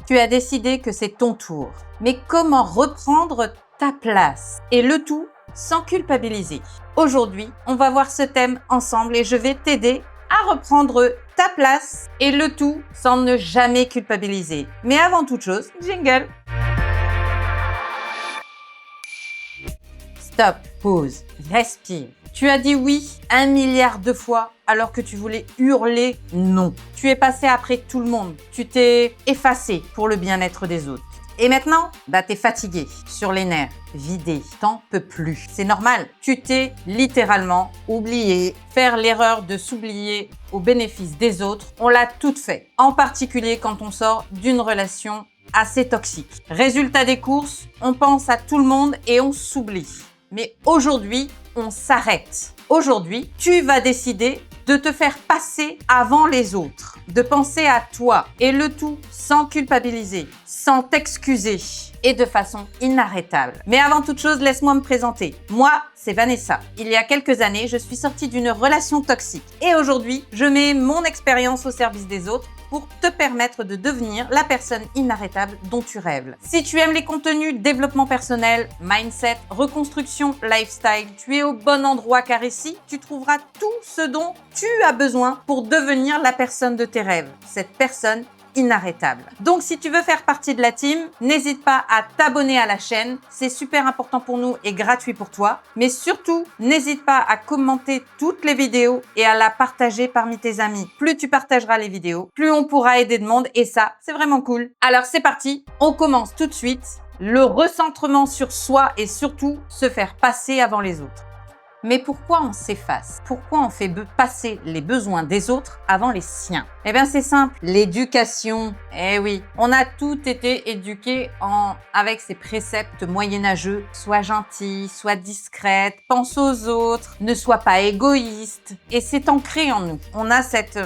Tu as décidé que c'est ton tour. Mais comment reprendre ta place? Et le tout sans culpabiliser. Aujourd'hui, on va voir ce thème ensemble et je vais t'aider à reprendre ta place et le tout sans ne jamais culpabiliser. Mais avant toute chose, jingle! Stop, pause, respire. Tu as dit oui 1 milliard de fois alors que tu voulais hurler non. Tu es passé après tout le monde. Tu t'es effacé pour le bien-être des autres. Et maintenant, t'es fatigué, sur les nerfs, vidé, t'en peux plus. C'est normal, tu t'es littéralement oublié. Faire l'erreur de s'oublier au bénéfice des autres, on l'a toutes fait. En particulier quand on sort d'une relation assez toxique. Résultat des courses, on pense à tout le monde et on s'oublie. Mais aujourd'hui, on s'arrête. Aujourd'hui, tu vas décider de te faire passer avant les autres, de penser à toi et le tout sans culpabiliser, sans t'excuser et de façon inarrêtable. Mais avant toute chose, laisse-moi me présenter. Moi, c'est Vanessa. Il y a quelques années, je suis sortie d'une relation toxique et aujourd'hui, je mets mon expérience au service des autres pour te permettre de devenir la personne inarrêtable dont tu rêves. Si tu aimes les contenus développement personnel, mindset, reconstruction, lifestyle, tu es au bon endroit car ici, tu trouveras tout ce dont tu as besoin pour devenir la personne de tes rêves, cette personne inarrêtable. Donc si tu veux faire partie de la team, n'hésite pas à t'abonner à la chaîne, c'est super important pour nous et gratuit pour toi. Mais surtout, n'hésite pas à commenter toutes les vidéos et à la partager parmi tes amis. Plus tu partageras les vidéos, plus on pourra aider de monde et ça, c'est vraiment cool. Alors c'est parti, on commence tout de suite. Le recentrement sur soi et surtout se faire passer avant les autres. Mais pourquoi on s'efface? Pourquoi on fait passer les besoins des autres avant les siens? Eh bien, c'est simple. L'éducation. Eh oui, on a tous été éduqués avec ces préceptes moyenâgeux. Sois gentil, sois discrète, pense aux autres, ne sois pas égoïste. Et c'est ancré en nous. On a cette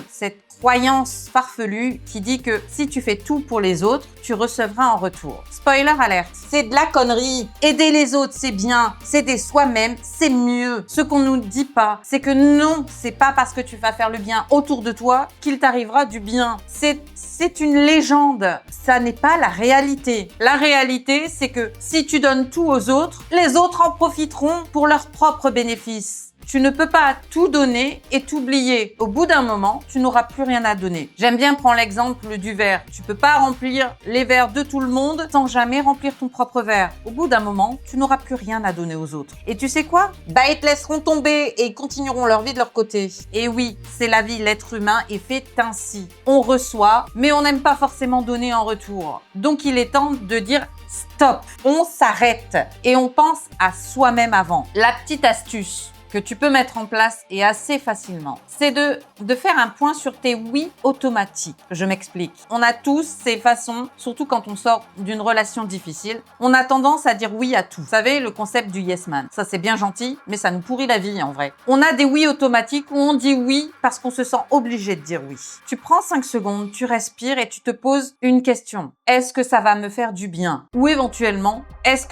croyance farfelue qui dit que si tu fais tout pour les autres, tu recevras en retour. Spoiler alert, c'est de la connerie. Aider les autres, c'est bien. S'aider soi-même, c'est mieux. Ce qu'on nous dit pas, c'est que non, c'est pas parce que tu vas faire le bien autour de toi qu'il t'arrivera du bien. C'est une légende. Ça n'est pas la réalité. La réalité, c'est que si tu donnes tout aux autres, les autres en profiteront pour leurs propres bénéfices. Tu ne peux pas tout donner et t'oublier. Au bout d'un moment, tu n'auras plus rien à donner. J'aime bien prendre l'exemple du verre. Tu peux pas remplir les verres de tout le monde sans jamais remplir ton propre verre. Au bout d'un moment, tu n'auras plus rien à donner aux autres. Et tu sais quoi? Ils te laisseront tomber et ils continueront leur vie de leur côté. Et oui, c'est la vie. L'être humain est fait ainsi. On reçoit, mais on n'aime pas forcément donner en retour. Donc il est temps de dire stop. On s'arrête et on pense à soi-même avant. La petite astuce que tu peux mettre en place et assez facilement, c'est de faire un point sur tes oui automatiques. Je m'explique. On a tous ces façons, surtout quand on sort d'une relation difficile, on a tendance à dire oui à tout. Vous savez, le concept du yes man. Ça, c'est bien gentil, mais ça nous pourrit la vie en vrai. On a des oui automatiques où on dit oui parce qu'on se sent obligé de dire oui. Tu prends 5 secondes, tu respires et tu te poses une question. Est-ce que ça va me faire du bien? Ou éventuellement, est-ce que